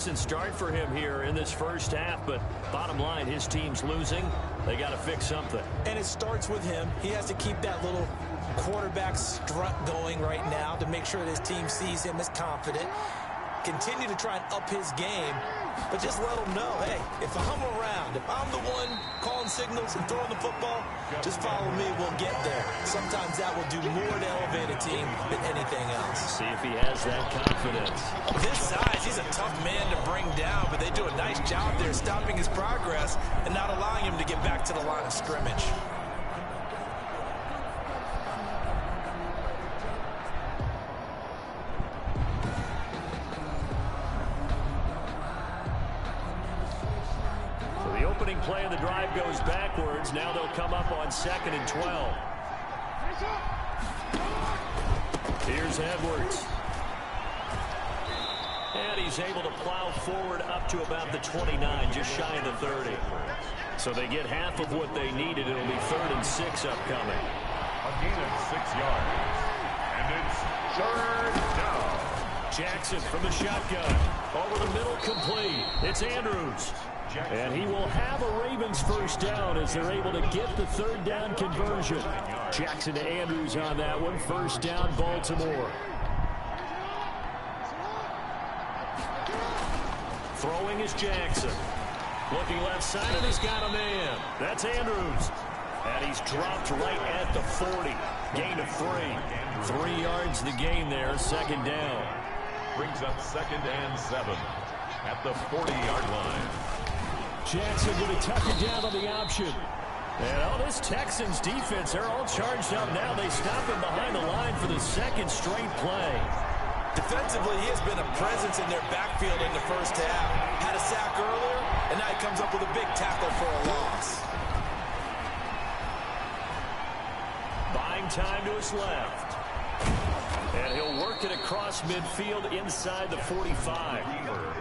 Start for him here in this first half, but bottom line, his team's losing. They got to fix something. And it starts with him. He has to keep that little quarterback strut going right now to make sure that his team sees him as confident. Continue to try and up his game, but just let him know, hey, if I'm around, if I'm the one calling signals and throwing the football, just follow me, we'll get there. Sometimes that will do more to elevate a team than anything else. See if he has that confidence. This size, he's a tough man to bring down, but they do a nice job there stopping his progress and not allowing him to get back to the line of scrimmage. Play of the drive goes backwards. Now they'll come up on 2nd and 12. Here's Edwards. And he's able to plow forward up to about the 29, just shy of the 30. So they get half of what they needed. It'll be 3rd and 6 upcoming. A gain of 6 yards. And it's 3rd down. Jackson from the shotgun. Over the middle, complete. It's Andrews. And he will have a Ravens first down as they're able to get the 3rd down conversion. Jackson to Andrews on that one. First down, Baltimore. Throwing is Jackson. Looking left side, and he's got a man. That's Andrews. And he's dropped right at the 40. Gain of 3. 3 yards the gain there, 2nd down. Brings up 2nd and 7 at the 40-yard line. Jackson going to tuck it down on the option. And this Texans defense, they're all charged up now. They stop him behind the line for the 2nd straight play. Defensively, he has been a presence in their backfield in the first half. Had a sack earlier, and now he comes up with a big tackle for a loss. Buying time to his left. And he'll work it across midfield inside the 45.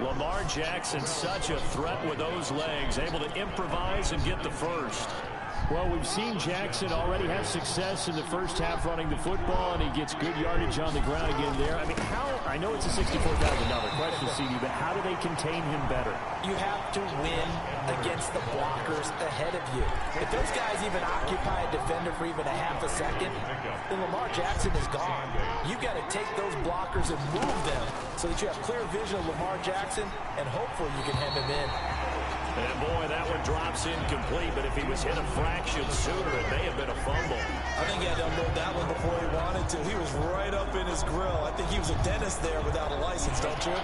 Lamar Jackson, such a threat with those legs, able to improvise and get the first. Well, we've seen Jackson already have success in the first half running the football, and he gets good yardage on the ground again there. I mean, I know it's a $64,000 question, CD, but how do they contain him better? You have to win against the blockers ahead of you. If those guys even occupy a defender for even a half a second, then Lamar Jackson is gone. You've got to take those blockers and move them so that you have clear vision of Lamar Jackson, and hopefully you can hem him in. And boy, that one drops incomplete, but if he was hit a fraction sooner, it may have been a fumble. I think he had to unload that one before he wanted to. He was right up in his grill. I think he was a dentist there without a license, don't you?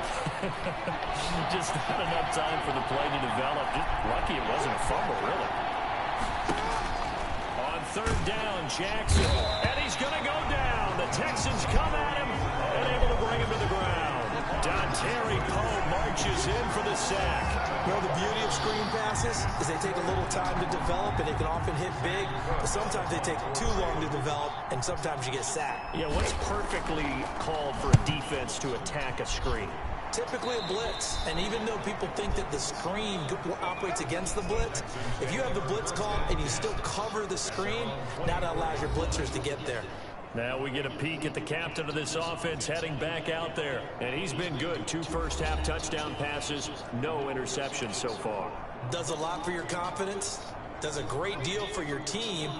Just not enough time for the play to develop. Just lucky it wasn't a fumble, really. On 3rd down, Jackson, and he's going to go down. The Texans come at him and able to bring him to the ground. Dontari Poe marches in for the sack. Well, the beauty of screen passes is they take a little time to develop, and they can often hit big, but sometimes they take too long to develop, and sometimes you get sacked. Yeah, what's perfectly called for a defense to attack a screen? Typically a blitz, and even though people think that the screen operates against the blitz, if you have the blitz call and you still cover the screen, now that allows your blitzers to get there. Now we get a peek at the captain of this offense heading back out there. And he's been good. 2 first-half touchdown passes, no interceptions so far. Does a lot for your confidence. Does a great deal for your team.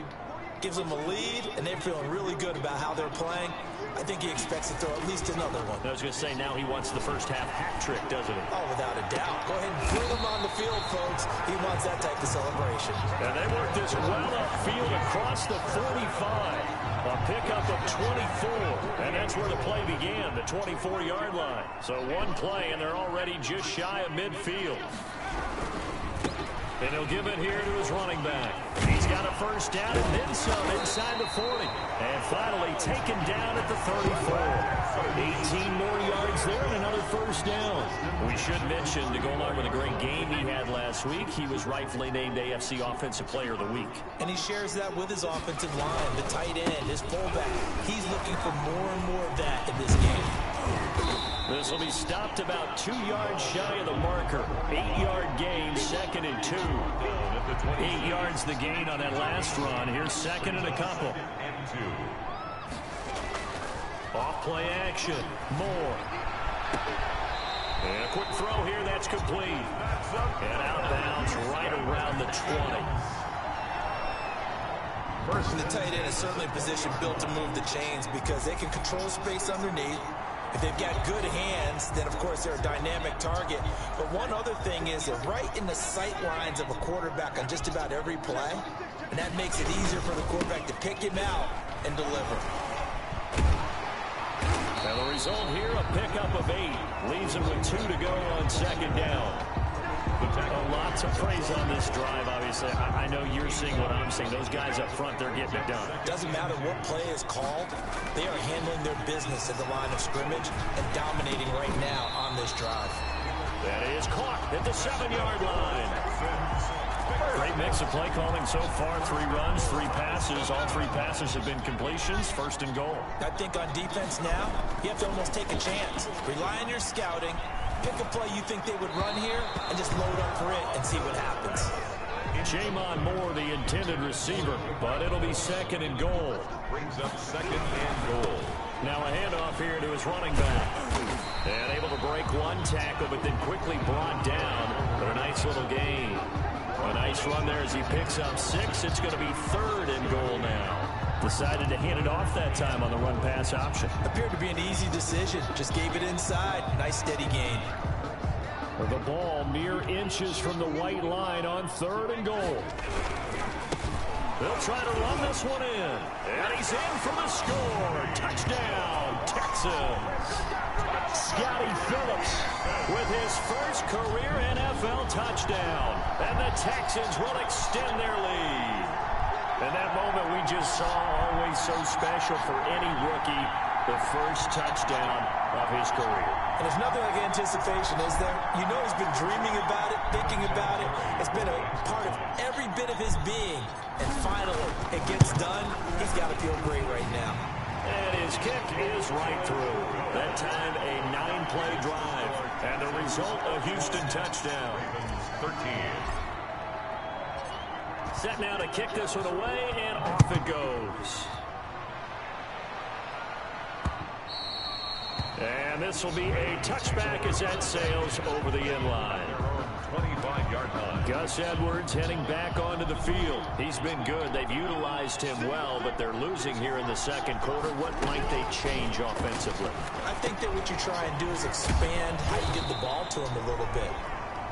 Gives them a lead, and they're feeling really good about how they're playing. I think he expects to throw at least another one. I was going to say, now he wants the first-half hat trick, doesn't he? Oh, without a doubt. Go ahead and bring him on the field, folks. He wants that type of celebration. And they work this well upfield across the 45. A pickup of 24, and that's where the play began, the 24-yard line. So one play, and they're already just shy of midfield. And he'll give it here to his running back. He's got a first down and then some inside the 40. And finally taken down at the 34. 18 more yards there and another first down. We should mention, to go along with a great game he had last week, he was rightfully named AFC Offensive Player of the Week. And he shares that with his offensive line, the tight end, his fullback. He's looking for more and more of that in this game. This will be stopped about 2 yards shy of the marker. 8-yard gain, 2nd and 2. 8 yards the gain on that last run. Here's 2nd and a couple. Off play action. Moore. And a quick throw here, that's complete. And out of bounds right around the 20. And the tight end is certainly a position built to move the chains because they can control space underneath. If they've got good hands, then of course they're a dynamic target. But one other thing is they're right in the sight lines of a quarterback on just about every play. And that makes it easier for the quarterback to pick him out and deliver. Now the result here, a pickup of 8. Leaves him with 2 to go on second down. Lots of praise on this drive, obviously. I know you're seeing what I'm seeing. Those guys up front, they're getting it done. Doesn't matter what play is called. They are handling their business at the line of scrimmage and dominating right now on this drive. That is caught at the 7-yard line. Great mix of play calling so far. 3 runs, 3 passes. All 3 passes have been completions. First and goal. I think on defense now, you have to almost take a chance. Rely on your scouting. Pick a play you think they would run here and just load up for it and see what happens. Jamon Moore, the intended receiver, but it'll be second and goal. Brings up second and goal. Now a handoff here to his running back. And able to break 1 tackle, but then quickly brought down for a nice little gain. A nice run there as he picks up 6. It's going to be third and goal now. Decided to hand it off that time on the run-pass option. Appeared to be an easy decision. Just gave it inside. Nice steady gain. The ball mere inches from the white line on third and goal. They'll try to run this one in. And he's in for the score. Touchdown, Texans. Scotty Phillips with his first career NFL touchdown. And the Texans will extend their lead. And that moment we just saw, always so special for any rookie, the first touchdown of his career. And there's nothing like anticipation, is there? You know he's been dreaming about it, thinking about it. It's been a part of every bit of his being. And finally, it gets done. He's got to feel great right now. And his kick is right through. That time, a 9-play drive. And the result, a Houston touchdown. 13. Set now to kick this one away, and off it goes. And this will be a touchback as that sails over the inline. 25-yard line. Gus Edwards heading back onto the field. He's been good. They've utilized him well, but they're losing here in the second quarter. What might they change offensively? I think that what you try and do is expand how you give the ball to him a little bit.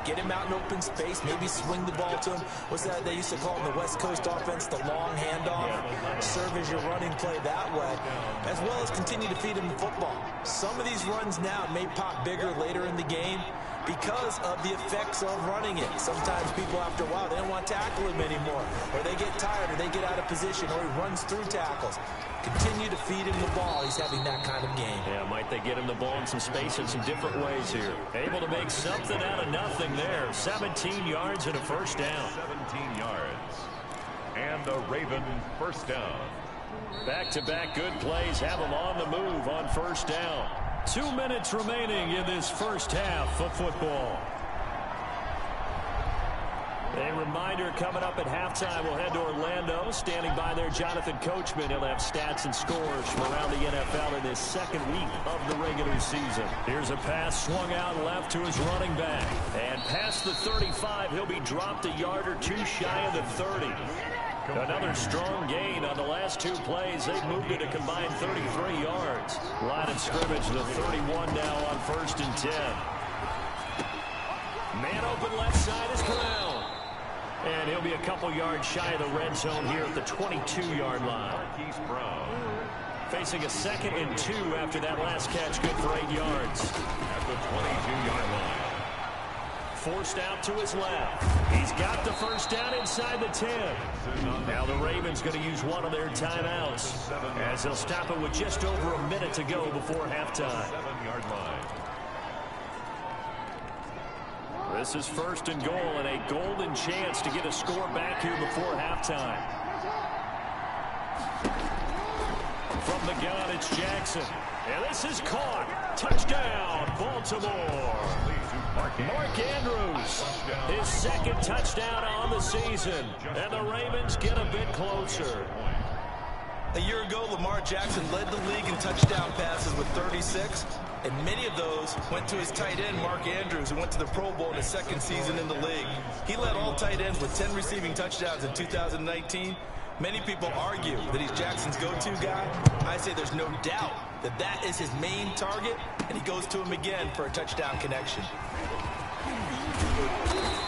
Get him out in open space, maybe swing the ball to him. What's that they used to call in the West Coast offense, the long handoff? Serve as your running play that way, as well as continue to feed him the football. Some of these runs now may pop bigger later in the game because of the effects of running it. Sometimes people, after a while, they don't want to tackle him anymore, or they get tired, or they get out of position, or he runs through tackles. Continue to feed him the ball. He's having that kind of game. Yeah, might they get him the ball in some space in some different ways here. Able to make something out of nothing there. 17 yards and a first down. 17 yards. And a Raven first down. Back-to-back good plays have them on the move on first down. 2 minutes remaining in this first half of football. A reminder coming up at halftime. We'll head to Orlando. Standing by there, Jonathan Coachman. He'll have stats and scores from around the NFL in this second week of the regular season. Here's a pass swung out left to his running back. And past the 35, he'll be dropped a yard or 2 shy of the 30. Another strong gain on the last 2 plays. They've moved it a combined 33 yards. Line of scrimmage, the 31 now on 1st and 10. Man open left side is Brown. And he'll be a couple yards shy of the red zone here at the 22-yard line. Facing a 2nd and 2 after that last catch, good for 8 yards. At the 22-yard line. Forced out to his left. He's got the first down inside the 10. Now the Ravens going to use one of their timeouts as they'll stop it with just over a minute to go before halftime. 7-yard line. This is 1st and goal and a golden chance to get a score back here before halftime. From the gun, it's Jackson. And this is caught. Touchdown, Baltimore. Mark Andrews, his 2nd touchdown on the season. And the Ravens get a bit closer. A year ago, Lamar Jackson led the league in touchdown passes with 36. And many of those went to his tight end, Mark Andrews, who went to the Pro Bowl in his second season in the league. He led all tight ends with 10 receiving touchdowns in 2019. Many people argue that he's Jackson's go-to guy. I say there's no doubt that that is his main target, and he goes to him again for a touchdown connection.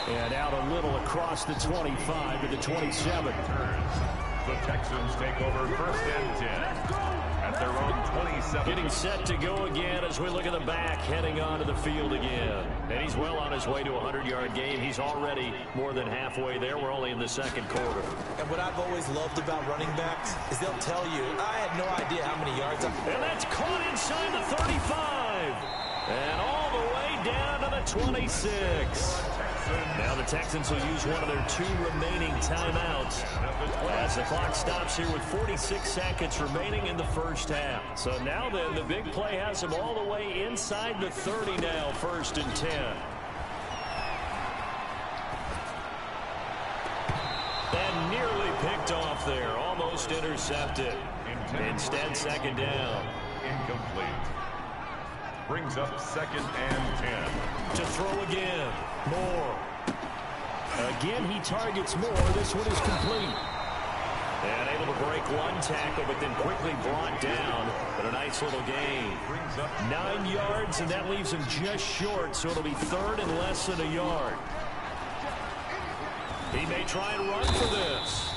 And out a little across the 25 to the 27. The Texans take over first and 10 at their own 27. Getting set to go again as we look at the back, heading onto the field again. And he's well on his way to a 100-yard game. He's already more than halfway there. We're only in the second quarter. And what I've always loved about running backs is they'll tell you, I had no idea how many yards. And that's caught inside the 35. And all the way down to the 26. Now the Texans will use one of their 2 remaining timeouts as the clock stops here with 46 seconds remaining in the first half. So now then, the big play has them all the way inside the 30 now, first and 10. And nearly picked off there, almost intercepted. Instead, second down. Incomplete. Brings up second and 10. To throw again. Moore. Again, he targets Moore. This one is complete. And able to break one tackle, but then quickly brought down. But a nice little gain. 9 yards, and that leaves him just short, so it'll be third and less than a yard. He may try and run for this.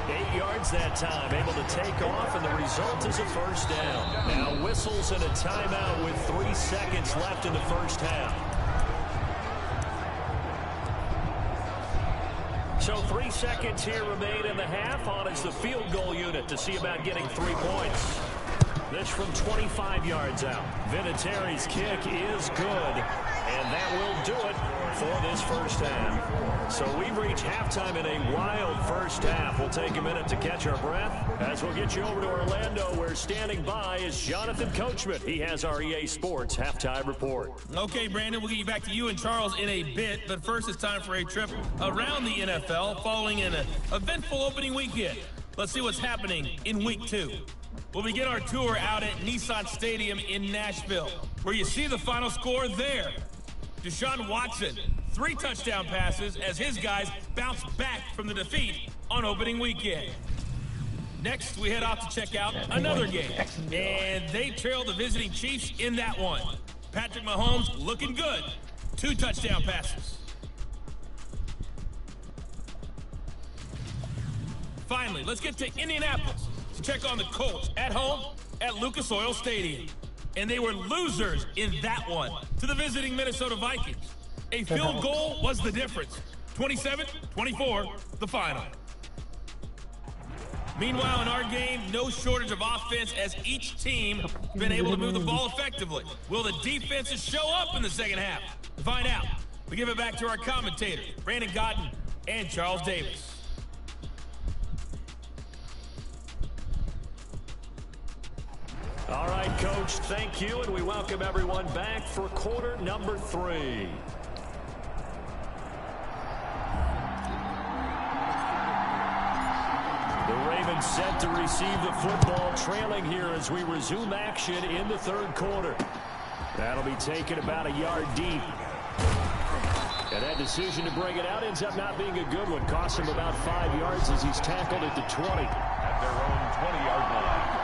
8 yards that time, able to take off, and the result is a first down. Now whistles and a timeout with 3 seconds left in the first half. So 3 seconds here remain in the half. On is the field goal unit to see about getting 3 points. This from 25 yards out. Vinatieri's kick is good, and that will do it for this first half. So we've reached halftime in a wild first half. We'll take a minute to catch our breath as we'll get you over to Orlando, where standing by is Jonathan Coachman. He has our EA Sports halftime report. Okay, Brandon, we'll get you back to you and Charles in a bit, but first it's time for a trip around the NFL following an eventful opening weekend. Let's see what's happening in week 2. We'll begin our tour out at Nissan Stadium in Nashville, where you see the final score there. Deshaun Watson, 3 touchdown passes as his guys bounce back from the defeat on opening weekend. Next, we head off to check out another game, and they trail the visiting Chiefs in that one. Patrick Mahomes looking good, 2 touchdown passes. Finally, let's get to Indianapolis to check on the Colts at home at Lucas Oil Stadium. And they were losers in that one to the visiting Minnesota Vikings. A field goal was the difference. 27-24, the final. Meanwhile, in our game, no shortage of offense as each team has been able to move the ball effectively. Will the defenses show up in the second half? To find out, we give it back to our commentators, Brandon Godden and Charles Davis. All right, Coach, thank you, and we welcome everyone back for quarter number 3. The Ravens set to receive the football, trailing here as we resume action in the third quarter. That'll be taken about a yard deep. And that decision to bring it out ends up not being a good one. Costs him about 5 yards as he's tackled at the 20. At their own 20-yard line.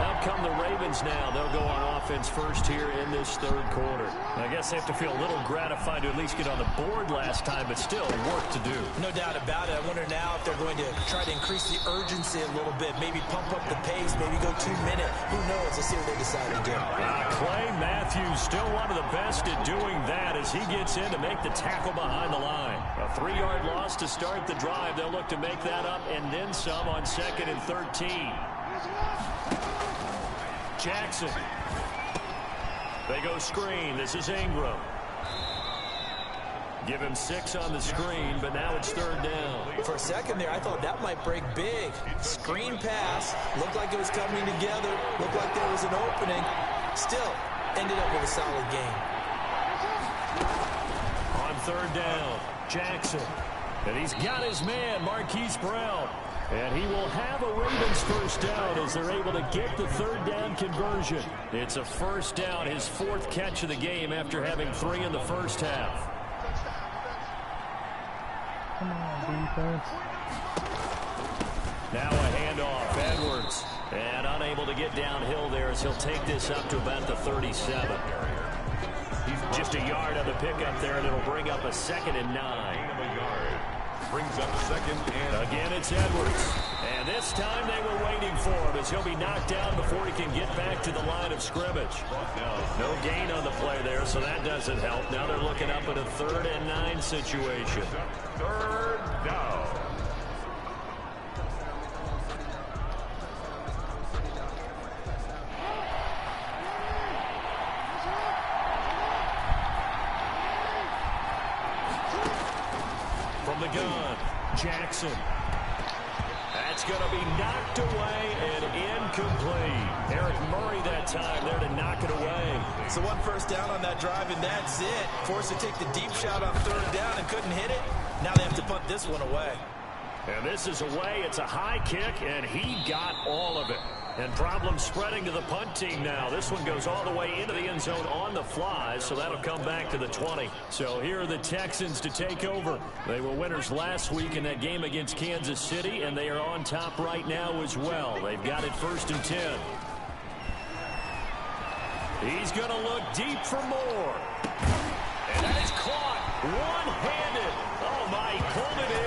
Out come the Ravens now. They'll go on offense first here in this third quarter. I guess they have to feel a little gratified to at least get on the board last time, but still work to do. No doubt about it. I wonder now if they're going to try to increase the urgency a little bit, maybe pump up the pace, maybe go 2-minute. Who knows? Let's see what they decide to do. Clay Matthews, still one of the best at doing that as he gets in to make the tackle behind the line. A 3-yard loss to start the drive. They'll look to make that up and then some on 2nd and 13. Jackson. They go screen. This is Ingram. Give him 6 on the screen, but now it's third down. For a second there, I thought that might break big. Screen pass. Looked like it was coming together. Looked like there was an opening. Still, ended up with a solid game. On third down, Jackson. And he's got his man, Marquise Brown. And he will have a Ravens first down as they're able to get the third down conversion. It's a first down, his fourth catch of the game after having 3 in the first half. Come on, defense. Now a handoff, Edwards. And unable to get downhill there as he'll take this up to about the 37. Just a yard on the pickup there, and it'll bring up a 2nd and 9. Brings up 2nd and... Again, it's Edwards. And this time they were waiting for him as he'll be knocked down before he can get back to the line of scrimmage. No gain on the play there, so that doesn't help. Now they're looking up at a 3rd and 9 situation. 3rd down. From the gun, Jackson. That's going to be knocked away and incomplete. Eric Murray that time there to knock it away. So 1 first down on that drive, and that's it. Forced to take the deep shot on 3rd down and couldn't hit it. Now they have to punt this one away. And this is away. It's a high kick, and he got all of it. And problems spreading to the punt team now. This one goes all the way into the end zone on the fly, so that'll come back to the 20. So here are the Texans to take over. They were winners last week in that game against Kansas City, and they are on top right now as well. They've got it 1st and 10. He's going to look deep for more. And that is caught one-handed. Oh, my, he pulled it in.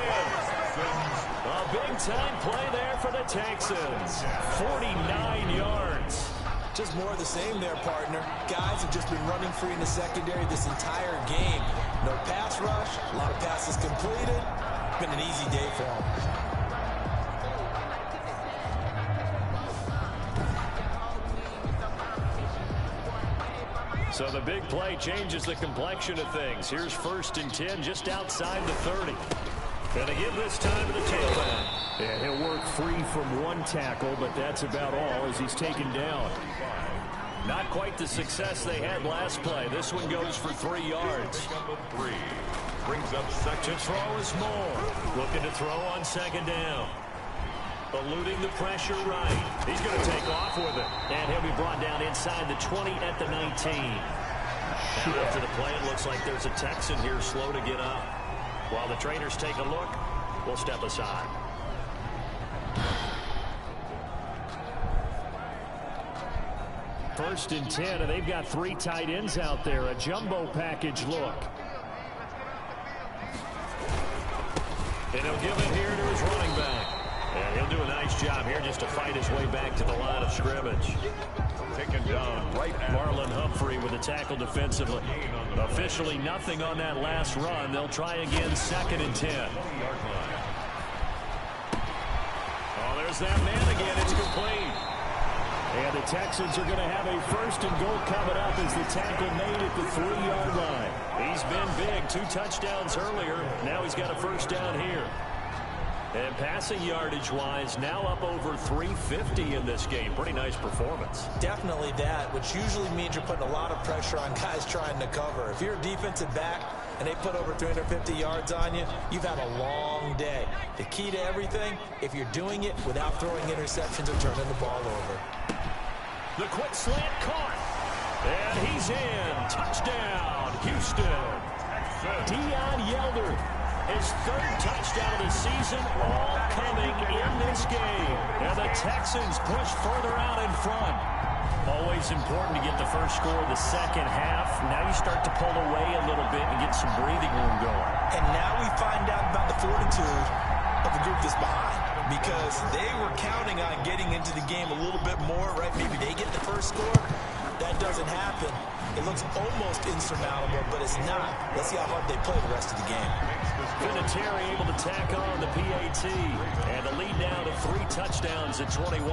A big-time play there for the Texans. 49 yards. Just more of the same there, partner. Guys have just been running free in the secondary this entire game. No pass rush, a lot of passes completed. Been an easy day for them. So the big play changes the complexion of things. Here's 1st and 10 just outside the 30. Going to give this time to the tailback. And he'll work free from 1 tackle, but that's about all as he's taken down. Not quite the success they had last play. This one goes for 3 yards. Brings up 2nd. To throw is Moore. Looking to throw on 2nd down. Eluding the pressure right. He's going to take off with it. And he'll be brought down inside the 20 at the 19. Now after the play, it looks like there's a Texan here slow to get up. While the trainers take a look, we'll step aside. First and 10, and they've got 3 tight ends out there. A jumbo package look. And he'll give it here to his running back. And he'll do a nice job here just to fight his way back to the line of scrimmage. Taken down right at Marlon Humphrey with a tackle defensively. Officially nothing on that last run. They'll try again 2nd and 10. Oh, there's that man again. It's complete. And the Texans are going to have a 1st and goal coming up as the tackle made at the 3-yard line. He's been big. 2 touchdowns earlier. Now he's got a 1st down here. And passing yardage-wise, now up over 350 in this game. Pretty nice performance. Definitely that, which usually means you're putting a lot of pressure on guys trying to cover. If you're a defensive back and they put over 350 yards on you, you've had a long day. The key to everything, if you're doing it without throwing interceptions or turning the ball over. The quick slant caught. And he's in. Touchdown, Houston. Deion Yelder. His 3rd touchdown of the season, all coming in this game. And the Texans push further out in front. Always important to get the first score of the second half. Now you start to pull away a little bit and get some breathing room going. And now we find out about the fortitude of the group that's behind. Because they were counting on getting into the game a little bit more, right? Maybe they get the first score. That doesn't happen. It looks almost insurmountable, but it's not. Let's see how hard they play the rest of the game. Vinatieri able to tack on the PAT. And the lead now to 3 touchdowns at 21.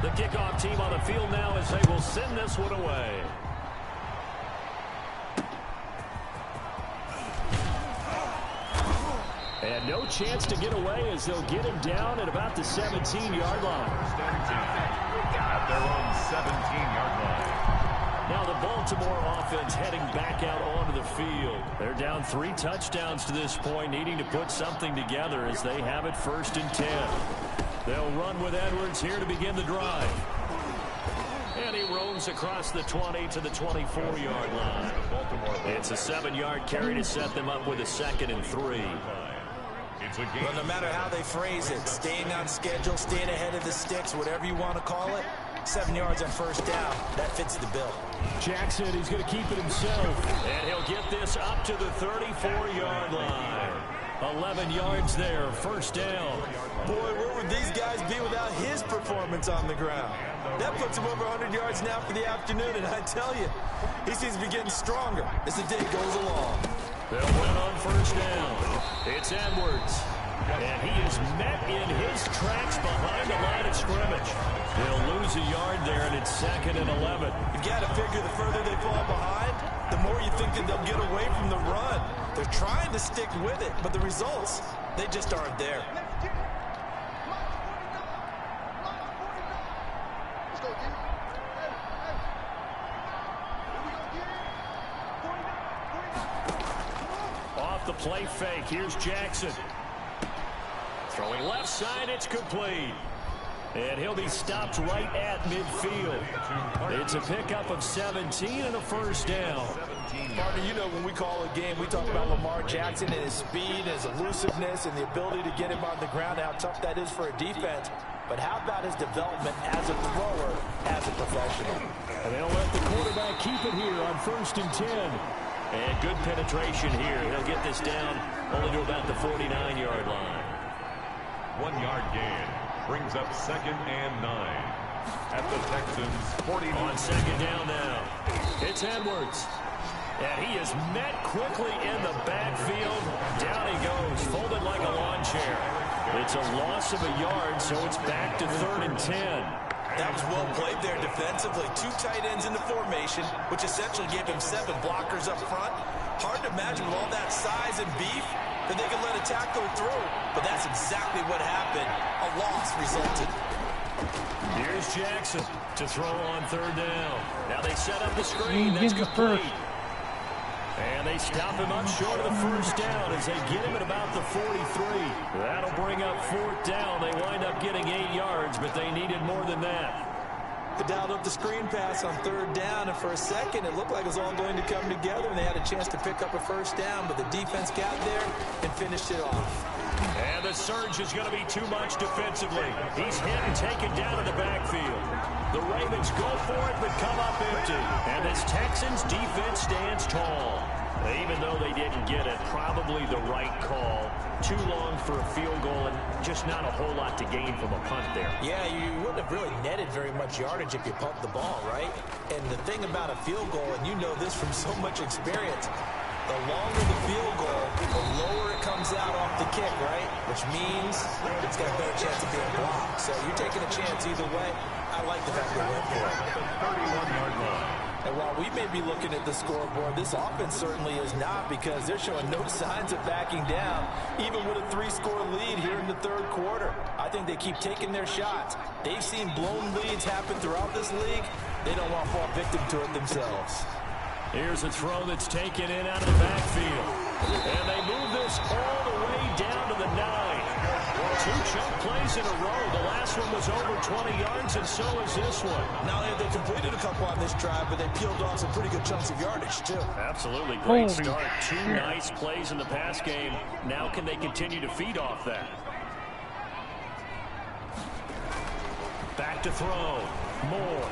The kickoff team on the field now as they will send this one away. And no chance to get away as they'll get him down at about the 17-yard line. At their own 17-yard line. Now the Baltimore offense heading back out onto the field. midfield. They're down 3 touchdowns to this point, needing to put something together as they have it 1st and 10. They'll run with Edwards here to begin the drive. And he roams across the 20 to the 24-yard line. It's a 7-yard carry to set them up with a 2nd and 3. Well, no matter how they phrase it, staying on schedule, staying ahead of the sticks, whatever you want to call it, 7 yards on 1st down, that fits the bill. Jackson, he's going to keep it himself. And he'll get this up to the 34-yard line. 11 yards there, 1st down. Boy, where would these guys be without his performance on the ground? That puts him over 100 yards now for the afternoon, and I tell you, he seems to be getting stronger as the day goes along. They'll win on 1st down. It's Edwards. And he is met in his tracks behind the line of scrimmage. They'll lose a yard there, and it's 2nd and 11. You've got to figure the further they fall behind, the more you think that they'll get away from the run. They're trying to stick with it, but the results, they just aren't there. Off the play fake, here's Jackson. Throwing left side, it's complete. And he'll be stopped right at midfield. It's a pickup of 17 and a 1st down. Partner, you know when we call a game, we talk about Lamar Jackson and his speed, his elusiveness, and the ability to get him on the ground, how tough that is for a defense. But how about his development as a thrower, as a professional? And they'll let the quarterback keep it here on 1st and 10. And good penetration here. He'll get this down only to about the 49-yard line. 1-yard gain brings up 2nd and 9 at the Texans' 49. On 2nd down now, it's Edwards. And he is met quickly in the backfield. Down he goes, folded like a lawn chair. It's a loss of a yard, so it's back to 3rd and 10. That was well played there defensively. 2 tight ends in the formation, which essentially gave him 7 blockers up front. Hard to imagine with all that size and beef that they could let a tackle through. But that's exactly what happened. A loss resulted. Here's Jackson to throw on 3rd down. Now they set up the screen. That's complete. And they stop him up short of the 1st down as they get him at about the 43. That'll bring up 4th down. They wind up getting 8 yards, but they needed more than that. They dialed up the screen pass on 3rd down, and for a second it looked like it was all going to come together, and they had a chance to pick up a 1st down, but the defense got there and finished it off. And the surge is going to be too much defensively. He's hit and taken down in the backfield. The Ravens go for it, but come up empty. And this Texans defense stands tall. Even though they didn't get it, probably the right call. Too long for a field goal and just not a whole lot to gain from a punt there. Yeah, you wouldn't have really netted very much yardage if you pumped the ball, right? And the thing about a field goal, and you know this from so much experience, the longer the field goal, the lower it comes out off the kick, right? Which means it's got a better chance of being blocked. So you're taking a chance either way. I like the fact they went for it. 31-yard line. And while we may be looking at the scoreboard, this offense certainly is not, because they're showing no signs of backing down, even with a 3-score lead here in the 3rd quarter. I think they keep taking their shots. They've seen blown leads happen throughout this league. They don't want to fall victim to it themselves. Here's a throw that's taken in out of the backfield. And they move this all the way down to the 9. 2 chunk plays in a row. The last one was over 20 yards, and so is this one. Not only have they completed a couple on this drive, but they peeled off some pretty good chunks of yardage, too. Absolutely. Great start. 2 nice plays in the pass game. Now can they continue to feed off that? Back to throw. Moore.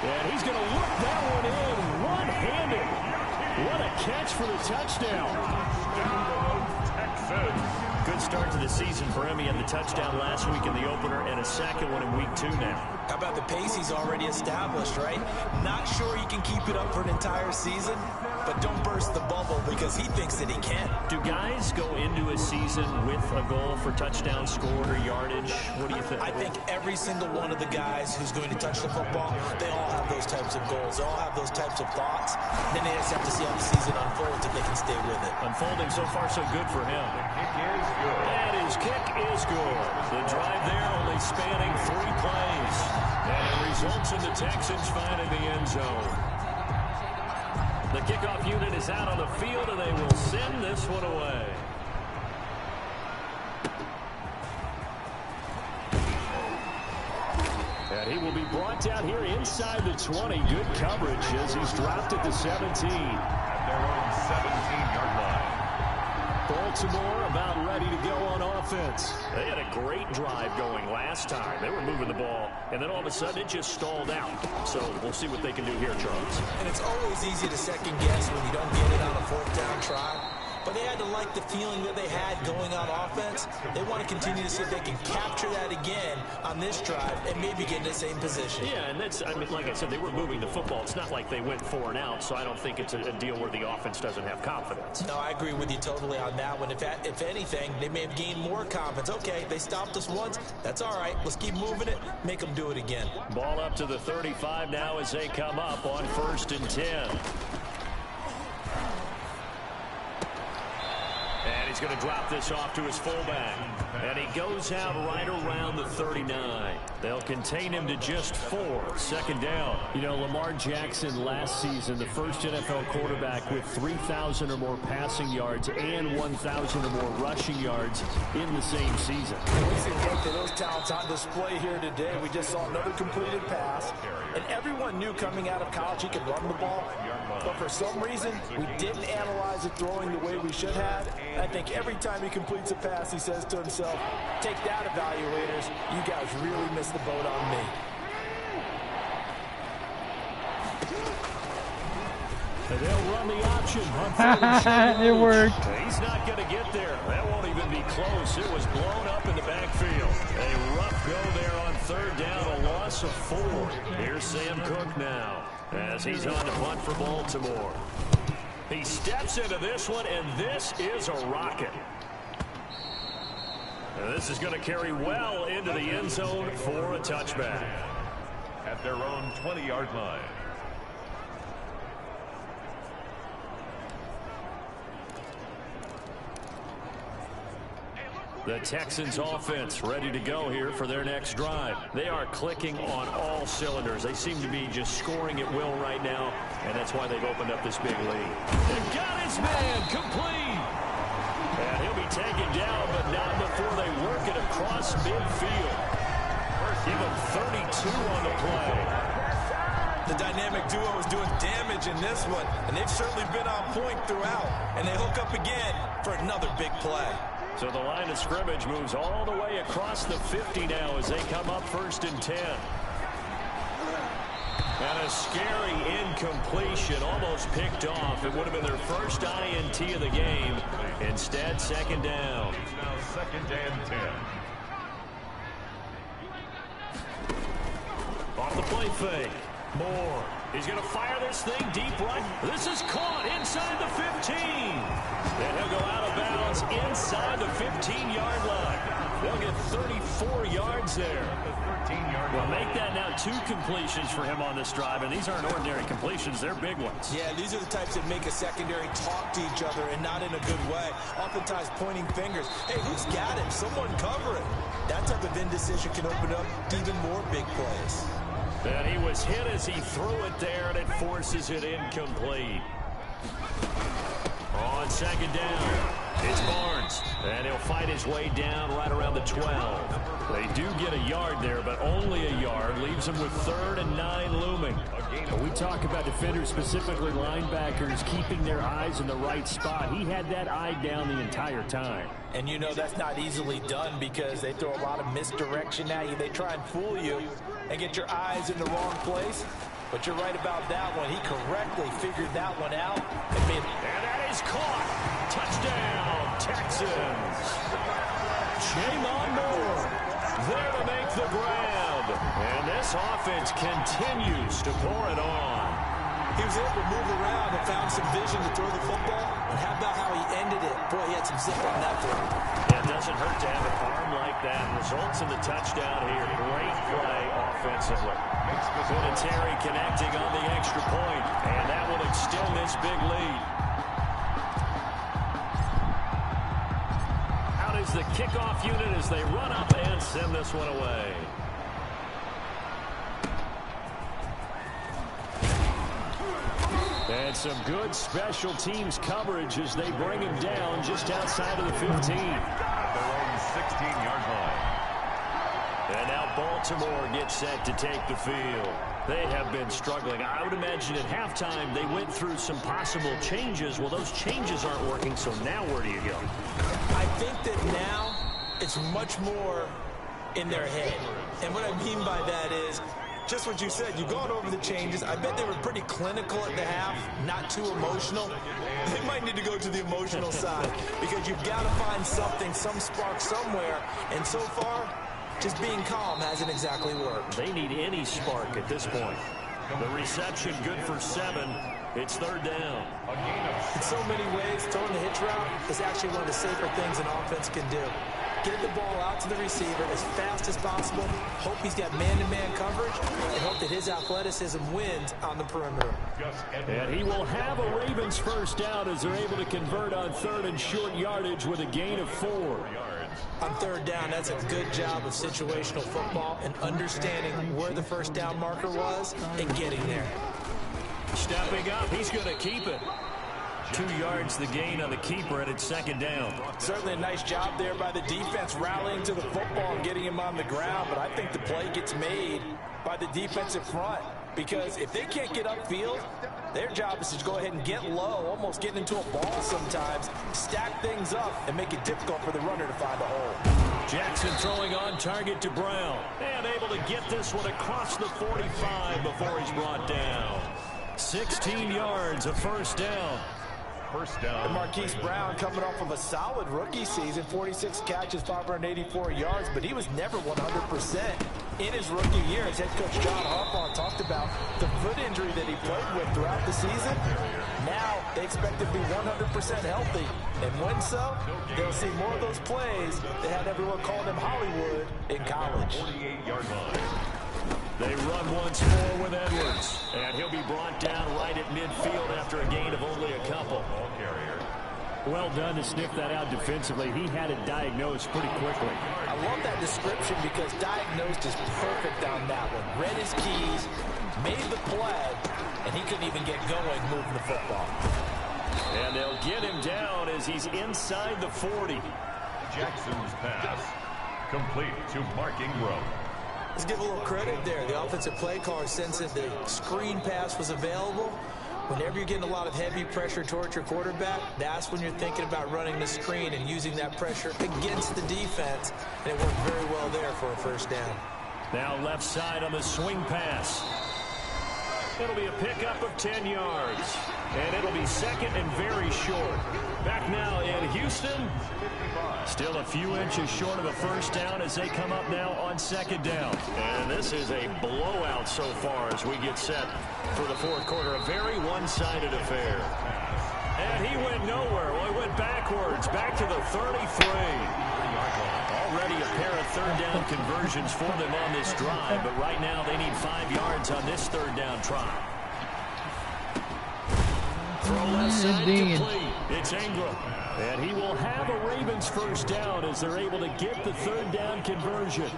And he's going to look that one in one-handed. What a catch for the touchdown. Good start to the season for him. He had the touchdown last week in the opener and a 2nd one in week 2 now. How about the pace he's already established, right? Not sure he can keep it up for an entire season, but don't burst the bubble because he thinks that he can. Do guys go into a season with a goal for touchdown scored or yardage? What do you think? I think every single one of the guys who's going to touch the football, they all have those types of goals. They all have those types of thoughts. Then they just have to see how the season unfolds if they can stay with it. Unfolding so far so good for him. And his kick is good. The drive there only spanning 3 plays. And it results in the Texans finding the end zone. The kickoff unit is out on the field, and they will send this one away. And he will be brought down here inside the 20. Good coverage as he's dropped at the 17. At their own 17-yard line. Baltimore about ready to go on offense. They had a great drive going last time. They were moving the ball, and then all of a sudden it just stalled out. So we'll see what they can do here, Charles. And it's always easy to second guess when you don't get it on a fourth down try. But they had to like the feeling that they had going on offense. They want to continue to see if they can capture that again on this drive and maybe get in the same position. Yeah, and that's, I mean, like I said, they were moving the football. It's not like they went 4 and out, so I don't think it's a deal where the offense doesn't have confidence. No, I agree with you totally on that one. If anything, they may have gained more confidence. Okay, they stopped us once. That's all right. Let's keep moving it. Make them do it again. Ball up to the 35 now as they come up on 1st and 10. And he's going to drop this off to his fullback. And he goes out right around the 39. They'll contain him to just 4. 2nd down. You know, Lamar Jackson last season, the first NFL quarterback with 3,000 or more passing yards and 1,000 or more rushing yards in the same season. We see both of those talents on display here today. We just saw another completed pass. And everyone knew coming out of college he could run the ball. But for some reason, we didn't analyze it throwing the way we should have. I think every time he completes a pass, he says to himself, take that, evaluators. You guys really missed the boat on me. And they'll run the option. On it worked. He's not going to get there. That won't even be close. It was blown up in the backfield. A rough go there on 3rd down, a loss of 4. Here's Sam Cook now as he's on to punt for Baltimore. He steps into this one, and this is a rocket. And this is going to carry well into the end zone for a touchback. At their own 20-yard line. The Texans offense ready to go here for their next drive. They are clicking on all cylinders. They seem to be just scoring at will right now, and that's why they've opened up this big lead. They've got his man complete. And he'll be taken down, but not before they work it across midfield. Give him 32 on the play. The dynamic duo is doing damage in this one, and they've certainly been on point throughout. And they hook up again for another big play. So the line of scrimmage moves all the way across the 50 now as they come up 1st and 10. And a scary incompletion, almost picked off. It would have been their first INT of the game. Instead, 2nd down. It's now 2nd and 10. Off the play fake. Moore. He's going to fire this thing deep right. This is caught inside the 15. Then he'll go out of bounds inside the 15-yard line. They'll get 34 yards there. Well, make that now 2 completions for him on this drive, and these aren't ordinary completions. They're big ones. Yeah, these are the types that make a secondary talk to each other and not in a good way. Oftentimes pointing fingers. Hey, who's got him? Someone cover it. That type of indecision can open up even more big plays. And he was hit as he threw it there, and it forces it incomplete. On 2nd down, it's Barnes. And he'll fight his way down right around the 12. They do get a yard there, but only a yard. Leaves them with 3rd and 9 looming. We talk about defenders, specifically linebackers, keeping their eyes in the right spot. He had that eye down the entire time. And you know that's not easily done because they throw a lot of misdirection at you. They try and fool you and get your eyes in the wrong place. But you're right about that one. He correctly figured that one out. And that is caught. Touchdown, Texans. Jamon Moore there to make the grab. And this offense continues to pour it on. He was able to move around and found some vision to throw the football. And how about how he ended it? Boy, he had some zip on that throw. Yeah, it doesn't hurt to have an arm like that. Results in the touchdown here. Great play offensively. Terry connecting on the extra point, and that will extend this big lead. Out is the kickoff unit as they run up and send this one away. And And some good special teams coverage as they bring him down just outside of the 15. At their own 16-yard line. And now Baltimore gets set to take the field. They have been struggling. I would imagine at halftime they went through some possible changes. Well, those changes aren't working, so now where do you go? I think that now it's much more in their head. And what I mean by that is just what you said. You've gone over the changes. I bet they were pretty clinical at the half, not too emotional. They might need to go to the emotional side because you've got to find something, some spark somewhere. And so far, just being calm hasn't exactly worked. They need any spark at this point. The reception good for 7. It's third down. In so many ways, throwing the hitch route is actually one of the safer things an offense can do. Get the ball out to the receiver as fast as possible. Hope he's got man-to-man coverage and hope that his athleticism wins on the perimeter. And he will have a Ravens first down as they're able to convert on 3rd and short yardage with a gain of 4. On 3rd down, that's a good job of situational football and understanding where the first down marker was and getting there. Stepping up, he's going to keep it. 2 yards the gain on the keeper, and it's 2nd down. Certainly a nice job there by the defense rallying to the football and getting him on the ground, but I think the play gets made by the defensive front because if they can't get upfield, their job is to go ahead and get low, almost getting into a ball sometimes, stack things up, and make it difficult for the runner to find a hole. Jackson throwing on target to Brown, and able to get this one across the 45 before he's brought down. 16 yards, a first down. First down. And Marquise Brown coming off of a solid rookie season, 46 catches, 584 yards, but he was never 100% in his rookie year. As head coach John Harbaugh talked about the foot injury that he played with throughout the season. Now they expect him to be 100% healthy. And when so, they'll see more of those plays that had everyone calling him Hollywood in college. 48-yard line. They run once more with Edwards, and he'll be brought down right at midfield after a gain of only a couple. Well done to sniff that out defensively. He had it diagnosed pretty quickly. I love that description because diagnosed is perfect on that one. Read his keys, made the play, and he couldn't even get going moving the football. And they'll get him down as he's inside the 40. Jackson's pass complete to Mark Ingram. Let's give a little credit there. The offensive play caller sensed that the screen pass was available. Whenever you're getting a lot of heavy pressure towards your quarterback, that's when you're thinking about running the screen and using that pressure against the defense. And it worked very well there for a first down. Now left side on the swing pass. It'll be a pickup of 10 yards. And it'll be 2nd and very short. Back now in Houston. Still a few inches short of a first down as they come up now on 2nd down. And this is a blowout so far as we get set for the 4th quarter. A very one-sided affair. And he went nowhere. Well, he went backwards, back to the 33. Already a pair of 3rd down conversions for them on this drive, but right now they need 5 yards on this 3rd down try. Throw left side complete. It's Ingram. And he will have a Ravens first down as they're able to get the 3rd down conversion.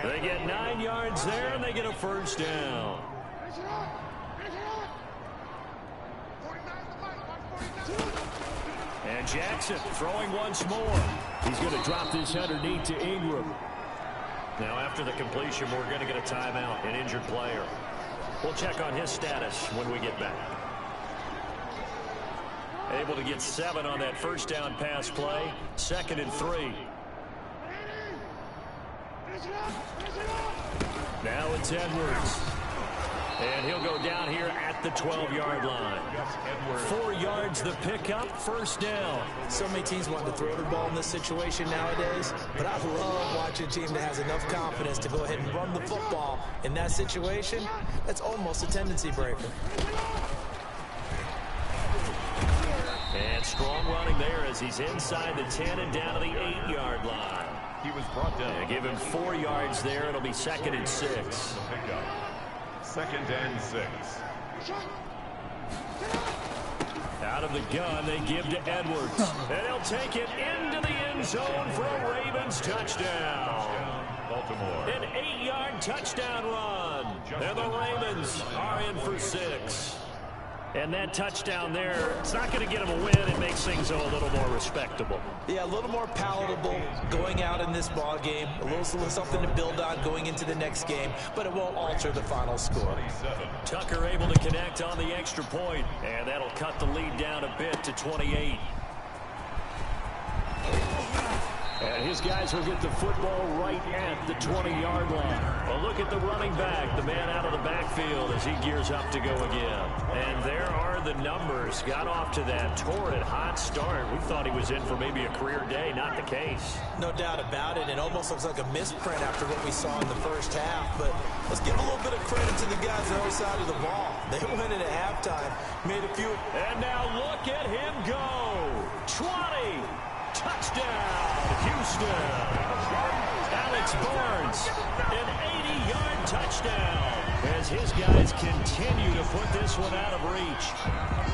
They get 9 yards there, and they get a first down. And Jackson throwing once more. He's going to drop this underneath to Ingram. Now after the completion, we're going to get a timeout, an injured player. We'll check on his status when we get back. Able to get 7 on that first down pass play. 2nd and 3. Now it's Edwards. And he'll go down here at the 12-yard line. 4 yards the pickup, first down. So many teams want to throw the ball in this situation nowadays, but I love watching a team that has enough confidence to go ahead and run the football in that situation. That's almost a tendency breaker. And strong running there as he's inside the 10 and down to the 8-yard line. He was brought down. They give him 4 yards there. It'll be 2nd and 6. 2nd and 6. Out of the gun, they give to Edwards. And he'll take it into the end zone for a Ravens touchdown. Baltimore. An 8-yard touchdown run. And the Ravens are in for 6. And that touchdown there, it's not going to get him a win. It makes things a little more respectable. Yeah, a little more palatable going out in this ball game. A little something to build on going into the next game, but it won't alter the final score. Tucker able to connect on the extra point, and that'll cut the lead down a bit to 28. And his guys will get the football right at the 20-yard line. Well, look at the running back, the man out of the backfield as he gears up to go again. And there are the numbers. Got off to that torrid hot start. We thought he was in for maybe a career day. Not the case. No doubt about it. It almost looks like a misprint after what we saw in the first half. But let's give a little bit of credit to the guys on the other side of the ball. They went in at halftime, made a few. And now look at him go. 20. Touchdown, Houston. Alex Barnes, an 80-yard touchdown as his guys continue to put this one out of reach.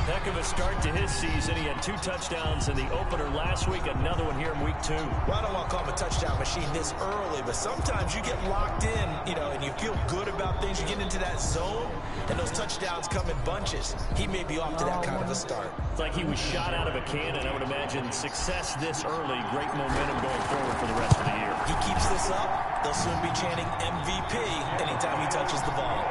Heck of a start to his season. He had 2 touchdowns in the opener last week, another one here in week 2. Well, I don't want to call him a touchdown machine this early, but sometimes you get locked in, and you feel good about things. You get into that zone, and those touchdowns come in bunches. He may be off to that kind of a start. It's like he was shot out of a cannon. I would imagine success this early, great momentum going forward for the rest of the year. He keeps this up, they'll soon be chanting MVP anytime he touches the ball.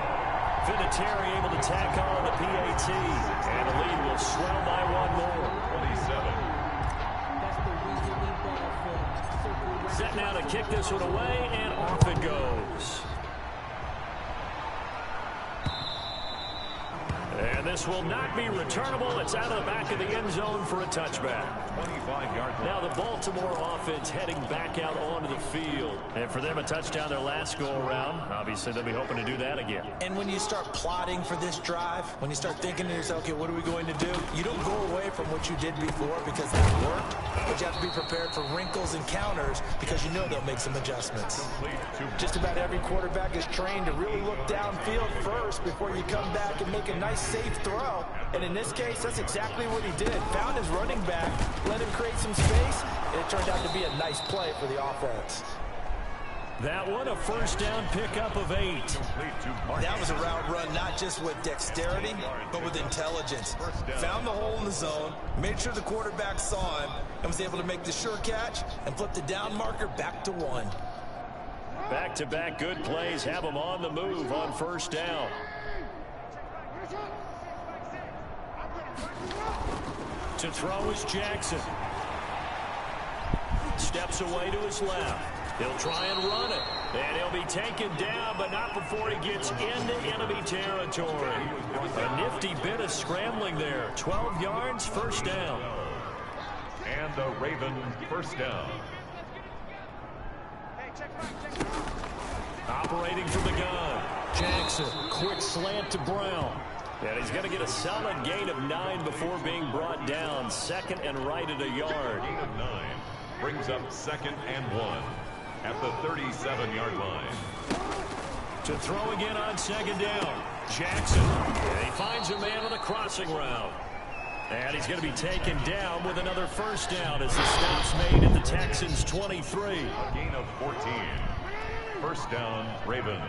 Vinatieri able to tack on the PAT, and the lead will swell by 1 more. 27. Set now to kick this one away, and off it goes. And this will not be returnable. It's out of the back of the end zone for a touchback. 25-yard line. Now the Baltimore offense heading back out onto the field. And for them, a touchdown their last go-around. Obviously, they'll be hoping to do that again. And when you start plotting for this drive, when you start thinking to yourself, okay, what are we going to do? You don't go away from what you did before because that worked. But you have to be prepared for wrinkles and counters because you know they'll make some adjustments. Just about every quarterback is trained to really look downfield first before you come back and make a nice safe throw. And in this case, that's exactly what he did. Found his running back, let him create some space, and it turned out to be a nice play for the offense. That one, a first down pickup of 8. That was a route run not just with dexterity, but with intelligence. Found the hole in the zone, made sure the quarterback saw him, and was able to make the sure catch and flip the down marker back to 1. Back-to-back good plays have him on the move on first down. To throw is Jackson. Steps away to his left. He'll try and run it. And he'll be taken down, but not before he gets into enemy territory. A nifty bit of scrambling there. 12 yards, first down. And the Ravens first down. Operating from the gun. Jackson, quick slant to Brown. And he's going to get a solid gain of 9 before being brought down. Second and right at a yard. Gain of 9 brings up 2nd and 1 at the 37-yard line. To throw again on 2nd down. Jackson. And he finds a man on the crossing route. And he's going to be taken down with another first down as the stop's made at the Texans' 23. A gain of 14. First down, Ravens.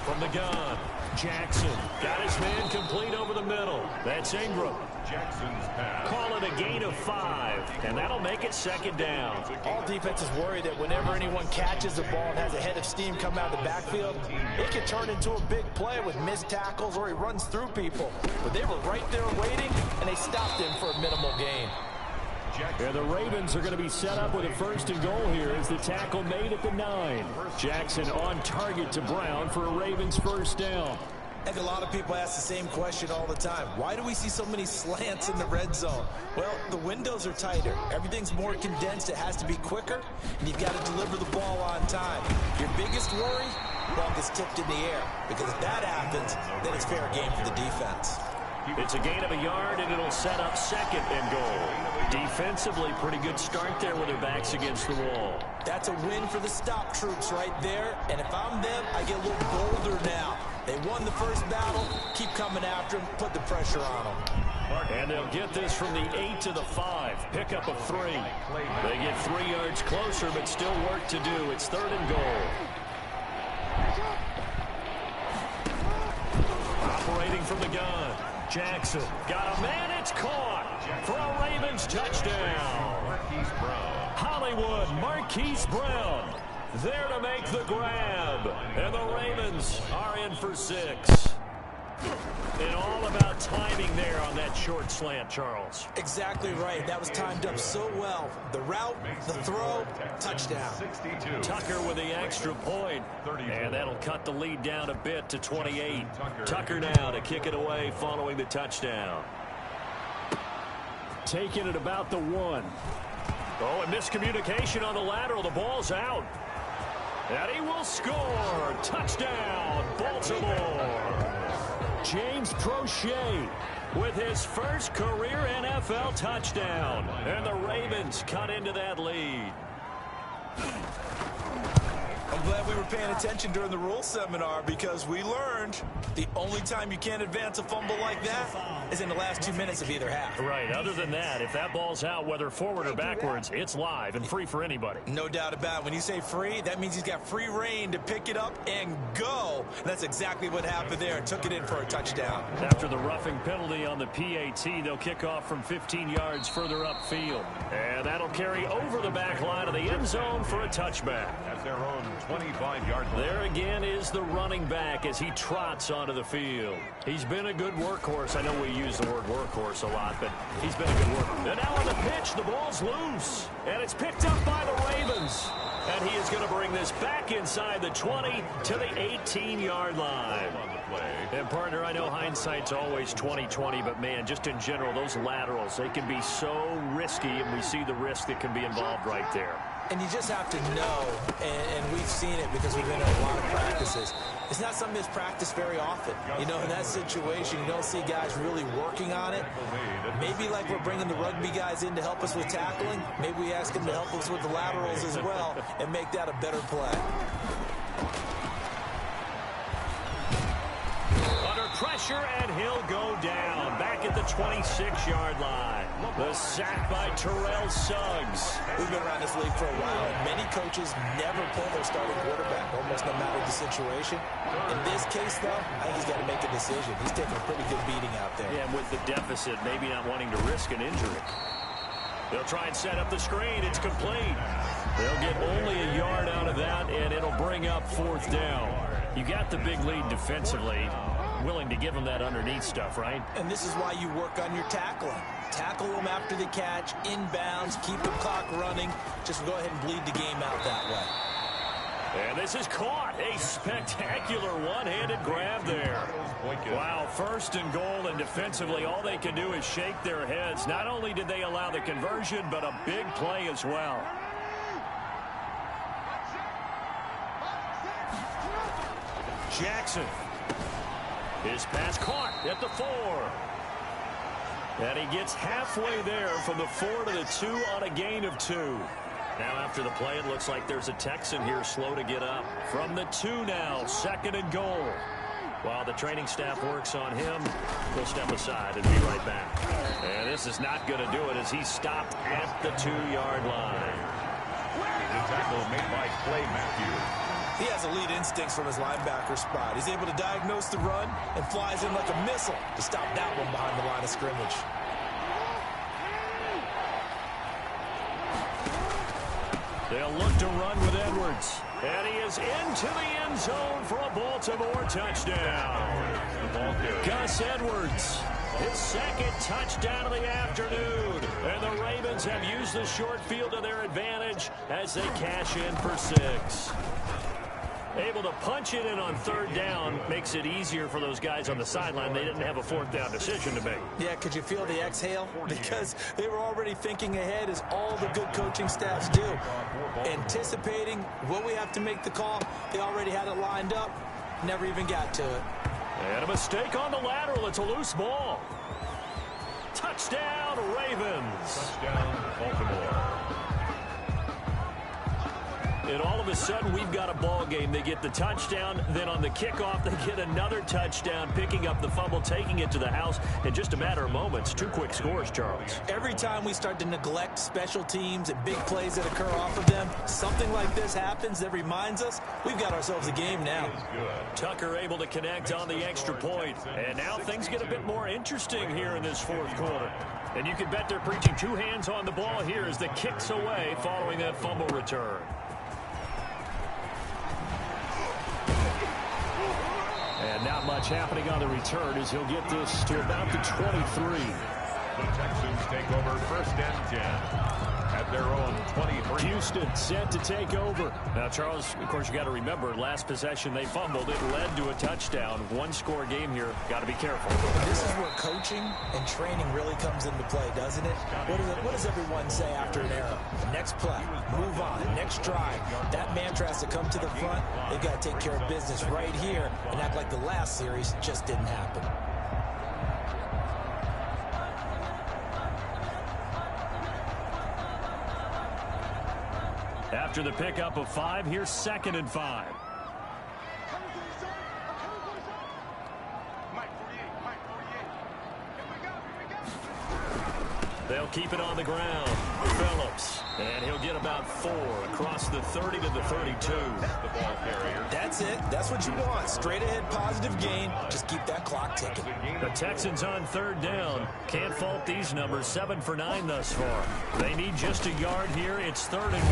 From the gun, Jackson got his man complete over the middle. That's Ingram. Jackson's pass. Call it a gain of 5, and that'll make it 2nd down. All defenses worry that whenever anyone catches the ball and has a head of steam come out of the backfield, it can turn into a big play with missed tackles or he runs through people. But they were right there waiting, and they stopped him for a minimal gain. Yeah, the Ravens are going to be set up with a 1st and goal here as the tackle made at the 9. Jackson on target to Brown for a Ravens first down. I think a lot of people ask the same question all the time. Why do we see so many slants in the red zone? Well, the windows are tighter. Everything's more condensed. It has to be quicker, and you've got to deliver the ball on time. Your biggest worry? Ball gets tipped in the air, because if that happens, then it's fair game for the defense. It's a gain of a yard, and it'll set up 2nd and goal. Defensively, pretty good start there with their backs against the wall. That's a win for the stop troops right there, and if I'm them, I get a little bolder now. They won the first battle, keep coming after them, put the pressure on them. And they'll get this from the 8 to the 5. Pickup of 3. They get 3 yards closer, but still work to do. It's 3rd and goal. Operating from the gun. Jackson got a man. It's caught for a Ravens touchdown. Hollywood Marquise Brown there to make the grab. And the Ravens are in for 6. And all about timing there on that short slant, Charles. Exactly right. That was timed up so well. The route, the throw, touchdown. Tucker with the extra point. And that'll cut the lead down a bit to 28. Tucker now to kick it away following the touchdown. Taking it about the 1. Oh, and miscommunication on the lateral. The ball's out. And he will score. Touchdown, Baltimore. James Prochet with his first career NFL touchdown. And the Ravens cut into that lead. I'm glad we were paying attention during the rule seminar because we learned the only time you can't advance a fumble like that is in the last 2 minutes of either half. Right. Other than that, if that ball's out, whether forward or backwards, it's live and free for anybody. No doubt about it. When you say free, that means he's got free reign to pick it up and go. And that's exactly what happened there. Took it in for a touchdown. After the roughing penalty on the PAT, they'll kick off from 15 yards further upfield. And that'll carry over the back line of the end zone for a touchback. At their own 25-yard line. There again is the running back as he trots onto the field. He's been a good workhorse. I know we use the word workhorse a lot, but he's been a good workhorse. And now on the pitch, the ball's loose. And it's picked up by the Ravens. And he is going to bring this back inside the 20 to the 18-yard line. And, partner, I know hindsight's always 20/20, but, man, just in general, those laterals, they can be so risky, and we see the risk that can be involved right there. And you just have to know, and we've seen it because we've been in a lot of practices. It's not something that's practiced very often. You know, in that situation, you don't see guys really working on it. Maybe like we're bringing the rugby guys in to help us with tackling. Maybe we ask them to help us with the laterals as well and make that a better play. Under pressure, and he'll go down back at the 26-yard line. The sack by Terrell Suggs. We've been around this league for a while, and many coaches never pull their starting quarterback, almost no matter the situation. In this case, though, I think he's got to make a decision. He's taking a pretty good beating out there. Yeah, and with the deficit, maybe not wanting to risk an injury. They'll try and set up the screen. It's complete. They'll get only a yard out of that, and it'll bring up 4th down. You got the big lead defensively. Willing to give them that underneath stuff, right? And this is why you work on your tackling. Tackle them after the catch, inbounds, keep the clock running. Just go ahead and bleed the game out that way. And this is caught. A spectacular one-handed grab there. Wow, 1st and goal, and defensively, all they can do is shake their heads. Not only did they allow the conversion, but a big play as well. Jackson. His pass caught at the 4. And he gets halfway there from the 4 to the 2 on a gain of 2. Now after the play, it looks like there's a Texan here slow to get up. From the 2 now, 2nd and goal. While the training staff works on him, he'll step aside and be right back. And this is not going to do it as he's stopped at the 2-yard line. The tackle made by Clay Matthews. He has elite instincts from his linebacker spot. He's able to diagnose the run and flies in like a missile to stop that one behind the line of scrimmage. They'll look to run with Edwards. And he is into the end zone for a Baltimore touchdown. Gus Edwards, his 2nd touchdown of the afternoon. And the Ravens have used the short field to their advantage as they cash in for 6. Able to punch it in on 3rd down makes it easier for those guys on the sideline. They didn't have a 4th down decision to make. Yeah, could you feel the exhale? Because they were already thinking ahead, as all the good coaching staffs do. Anticipating what we have to make the call. They already had it lined up. Never even got to it. And a mistake on the lateral. It's a loose ball. Touchdown, Ravens. Touchdown, Baltimore. and all of a sudden we've got a ball game. They get the touchdown, then on the kickoff they get another touchdown, picking up the fumble, taking it to the house in just a matter of moments. 2 quick scores, Charles. Every time we start to neglect special teams and big plays that occur off of them, something like this happens that reminds us we've got ourselves a game now. Tucker able to connect on the extra point, and now things get a bit more interesting here in this fourth quarter. And you can bet they're preaching 2 hands on the ball here as the kick's away following that fumble return. And not much happening on the return as he'll get this to about the 23. The Texans take over 1st and 10 at their own 23. Houston set to take over. Now, Charles, of course, you got to remember, last possession they fumbled. It led to a touchdown. 1-score game here. Got to be careful. This is where coaching and training really comes into play, doesn't it? What does everyone say after an error? Next play, move on, next drive. That mantra has to come to the front. They've got to take care of business right here and act like the last series just didn't happen. After the pickup of 5, here's 2nd and 5. They'll keep it on the ground. Phillips. And he'll get about 4 across the 30 to the 32. The ball carrier. That's it. That's what you want. Straight ahead positive gain. Just keep that clock ticking. The Texans on 3rd down. Can't fault these numbers. 7 for 9 thus far. They need just a yard here. It's 3rd and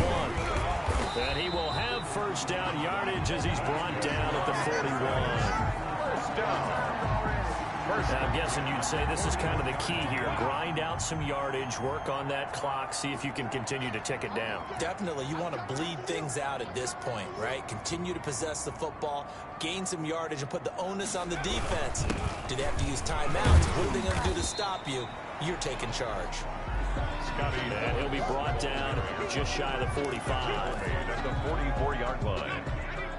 1. And he will have 1st down yardage as he's brought down at the 41. 1st down. Now, I'm guessing you'd say this is kind of the key here. Grind out some yardage, work on that clock, see if you can continue to tick it down. Definitely, you want to bleed things out at this point, right? Continue to possess the football, gain some yardage, and put the onus on the defense. Do they have to use timeouts? What are they going to do to stop you? You're taking charge. And he'll be brought down just shy of the 45. At the 44-yard line.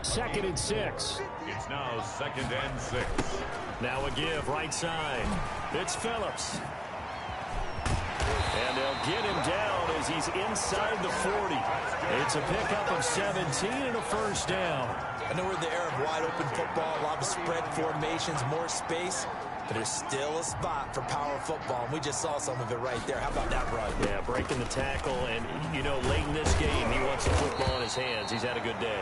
2nd and 6. It's now 2nd and 6. Now a give right side. It's Phillips. And they'll get him down as he's inside the 40. It's a pickup of 17 and a 1st down. I know we're in the era of wide open football, a lot of spread formations, more space, but there's still a spot for power football, and we just saw some of it right there. How about that run? Yeah, breaking the tackle, and, you know, late in this game, he wants the football in his hands. He's had a good day.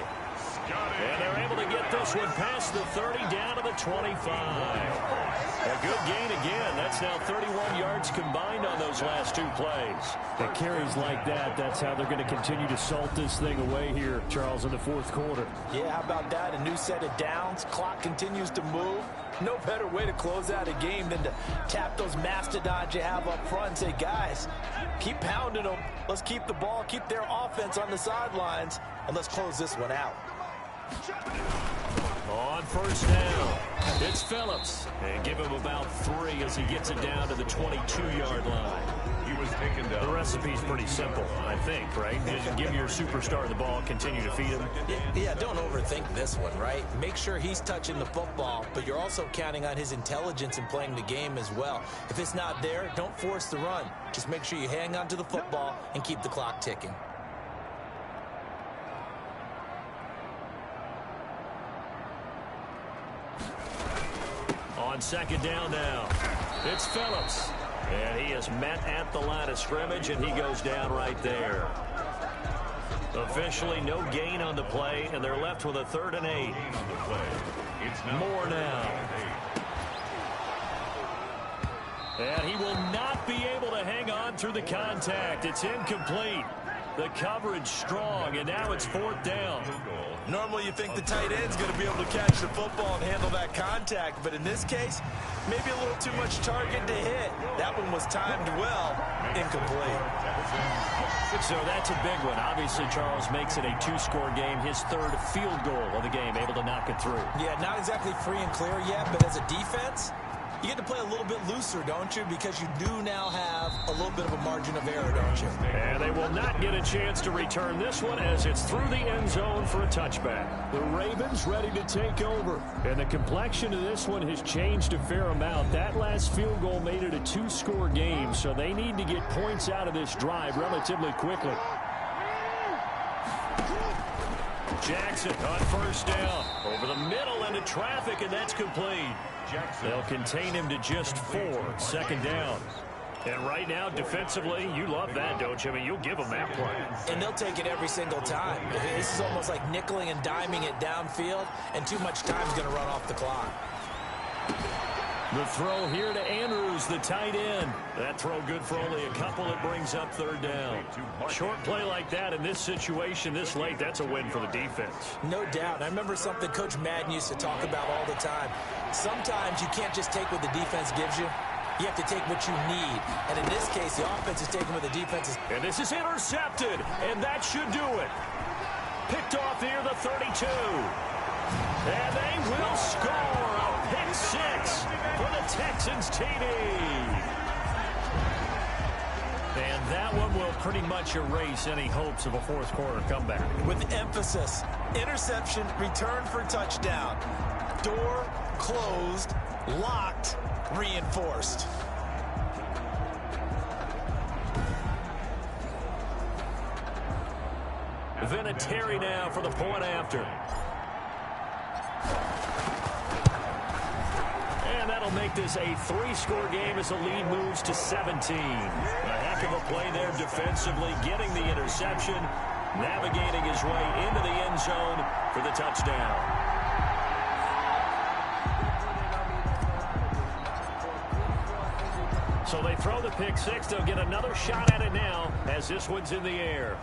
And they're able to get this one past the 30 down to the 25. A good gain again. That's now 31 yards combined on those last 2 plays. The carries like that, that's how they're going to continue to salt this thing away here, Charles, in the 4th quarter. Yeah, how about that? A new set of downs. Clock continues to move. No better way to close out a game than to tap those mastodons you have up front and say, guys, keep pounding them. Let's keep the ball, keep their offense on the sidelines, and let's close this one out. On 1st down, it's Phillips. And give him about 3 as he gets it down to the 22-yard line. He was taken down. The recipe's pretty simple, I think, right? Just give your superstar the ball, continue to feed him. Yeah, don't overthink this one, right? Make sure he's touching the football, but you're also counting on his intelligence in playing the game as well. If it's not there, don't force the run. Just make sure you hang on to the football and keep the clock ticking. On 2nd down now, it's Phillips. And he is met at the line of scrimmage, and he goes down right there. Officially no gain on the play, and they're left with a 3rd and 8. More now. And he will not be able to hang on through the contact. It's incomplete. The coverage strong, and now it's 4th down. Normally you think the tight end's going to be able to catch the football and handle that contact, but in this case, maybe a little too much target to hit. That one was timed well, incomplete. So that's a big one. Obviously, Charles makes it a 2-score game, his 3rd field goal of the game, able to knock it through. Yeah, not exactly free and clear yet, but as a defense, you get to play a little bit looser, don't you? Because you do now have a little bit of a margin of error, don't you? And they will not get a chance to return this one as it's through the end zone for a touchback. The Ravens ready to take over. And the complexion of this one has changed a fair amount. That last field goal made it a 2-score game, so they need to get points out of this drive relatively quickly. Jackson on first down. Over the middle into traffic, and that's complete. They'll contain him to just 4. Second down. And right now, defensively, you love that, don't you? I mean, you'll give them that play. And they'll take it every single time. This is almost like nickeling and diming it downfield, and too much time's going to run off the clock. The throw here to Andrews, the tight end. That throw good for only a couple. It brings up third down. Short play like that in this situation this late, that's a win for the defense. No doubt. I remember something Coach Madden used to talk about all the time. Sometimes you can't just take what the defense gives you. You have to take what you need. And in this case, the offense is taking what the defense is. And this is intercepted, and that should do it. Picked off near the 32. And they will score a pick 6 for the Texans TD. And that one will pretty much erase any hopes of a fourth quarter comeback. With emphasis, interception, return for touchdown. Door closed, locked, reinforced. Vinatieri now for the point after. And that'll make this a 3-score game as the lead moves to 17. A heck of a play there defensively, getting the interception, navigating his way into the end zone for the touchdown. So they throw the pick 6. They'll get another shot at it now as this one's in the air.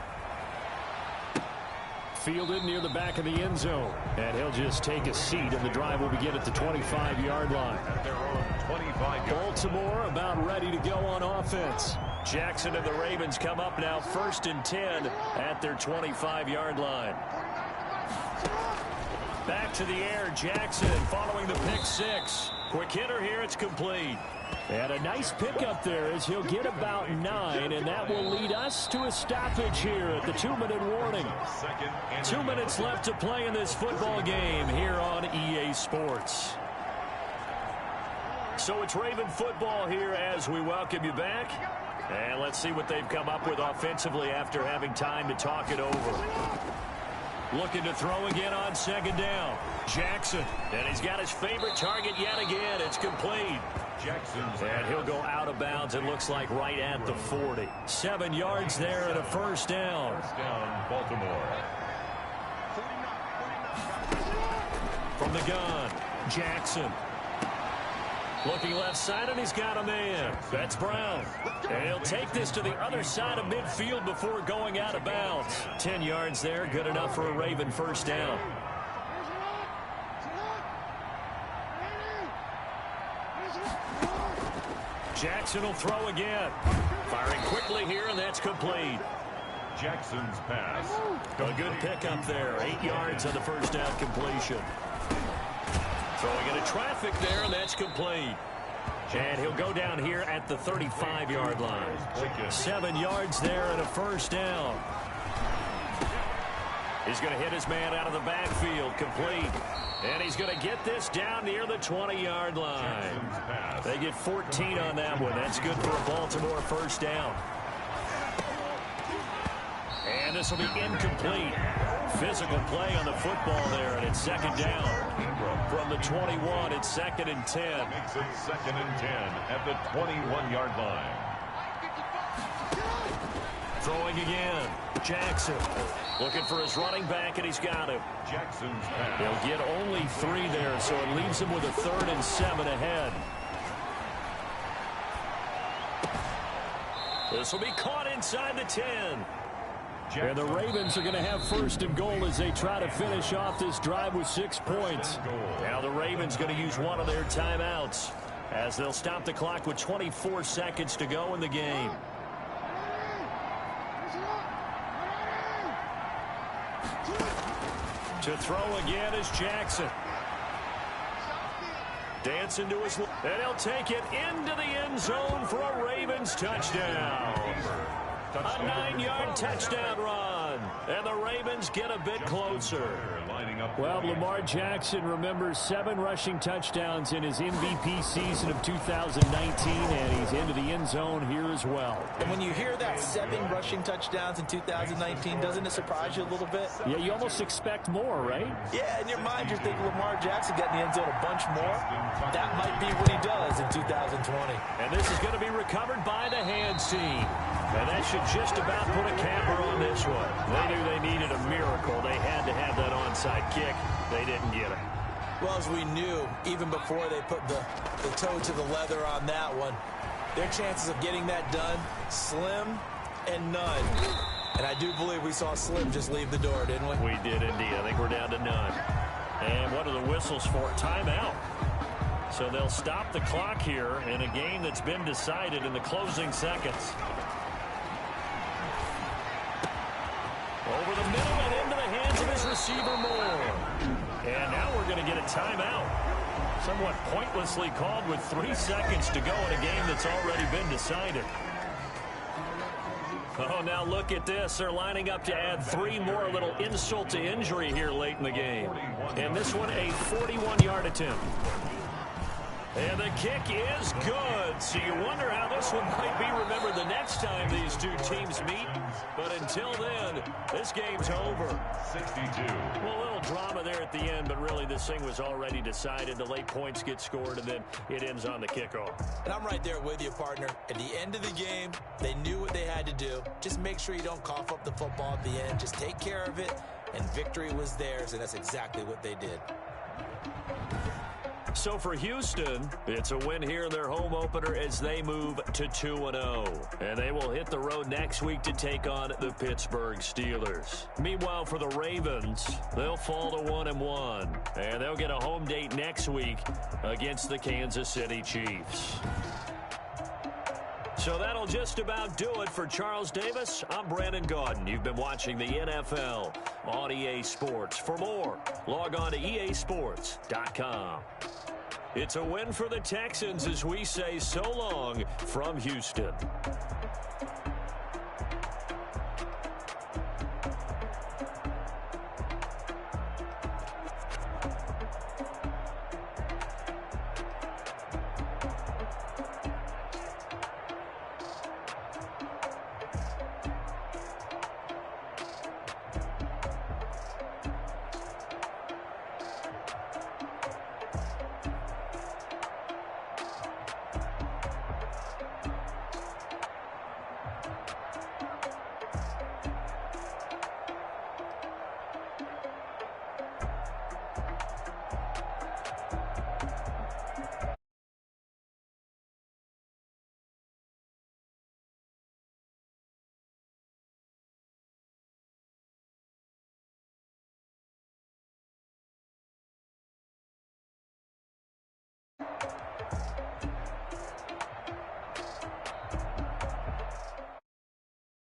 Fielded near the back of the end zone. And he'll just take a seat, and the drive will begin at the 25-yard line. At their own 25-yard. Baltimore about ready to go on offense. Jackson and the Ravens come up now 1st and 10 at their 25-yard line. Back to the air, Jackson following the pick 6. Quick hitter here, it's complete. And a nice pickup there as he'll get about 9, and that will lead us to a stoppage here at the 2-minute warning. 2 minutes left to play in this football game here on EA Sports. So it's Raven football here as we welcome you back. And let's see what they've come up with offensively after having time to talk it over. Looking to throw again on second down. Jackson, and he's got his favorite target yet again. It's complete. And he'll go out of bounds, it looks like right at the 40. 7 yards there and a first down. First down, Baltimore. From the gun, Jackson. Looking left side, and he's got a man. That's Brown. And he'll take this to the other side of midfield before going out of bounds. 10 yards there, good enough for a Raven first down. Jackson will throw again. Firing quickly here, and that's complete. Jackson's pass. A good pickup there. 8 yards on the first down completion. Throwing into traffic there, and that's complete. And he'll go down here at the 35-yard line. 7 yards there and a first down. He's going to hit his man out of the backfield. Complete. And he's going to get this down near the 20-yard line. They get 14 on that one. That's good for a Baltimore first down. And this will be incomplete. Physical play on the football there, and it's second down. From the 21, it's 2nd and 10. Makes it 2nd and 10 at the 21-yard line. Throwing again. Jackson looking for his running back, and he's got him. Jackson's pass. They'll get only 3 there, so it leaves him with a 3rd and 7 ahead. This will be caught inside the 10. And the Ravens are going to have 1st and goal as they try to finish off this drive with 6 points. Now the Ravens going to use one of their timeouts as they'll stop the clock with 24 seconds to go in the game. To throw again is Jackson. Dancing to his... And he'll take it into the end zone for a Ravens touchdown. A 9-yard touchdown run. one. And the Ravens get a bit closer. Well, Lamar Jackson remembers 7 rushing touchdowns in his MVP season of 2019, and he's into the end zone here as well. And when you hear that 7 rushing touchdowns in 2019, doesn't it surprise you a little bit? Yeah, you almost expect more, right? Yeah, in your mind, you're thinking Lamar Jackson got in the end zone a bunch more. That might be what he does in 2020. And this is going to be recovered by the hands team. And that should just about put a capper on this one. They knew they needed a miracle. They had to have that onside kick. They didn't get it. Well, as we knew, even before they put the toe to the leather on that one, their chances of getting that done, slim and none. And I do believe we saw Slim just leave the door, didn't we? We did indeed. I think we're down to none. And what are the whistles for? Timeout. So they'll stop the clock here in a game that's been decided in the closing seconds. Over the middle and into the hands of his receiver Moore. And now we're going to get a timeout. Somewhat pointlessly called with 3 seconds to go in a game that's already been decided. Oh, now look at this. They're lining up to add 3 more, a little insult to injury here late in the game. And this one, a 41-yard attempt. And the kick is good. So you wonder how this one might be remembered the next time these two teams meet. But until then, this game's over. 62. Well, a little drama there at the end, but really this thing was already decided. The late points get scored, and then it ends on the kickoff. And I'm right there with you, partner. At the end of the game, they knew what they had to do. Just make sure you don't cough up the football at the end. Just take care of it, and victory was theirs, and that's exactly what they did. So for Houston, it's a win here in their home opener as they move to 2-0. And they will hit the road next week to take on the Pittsburgh Steelers. Meanwhile, for the Ravens, they'll fall to 1-1. And they'll get a home date next week against the Kansas City Chiefs. So that'll just about do it for Charles Davis. I'm Brandon Gaudin. You've been watching the NFL on EA Sports. For more, log on to easports.com. It's a win for the Texans as we say so long from Houston.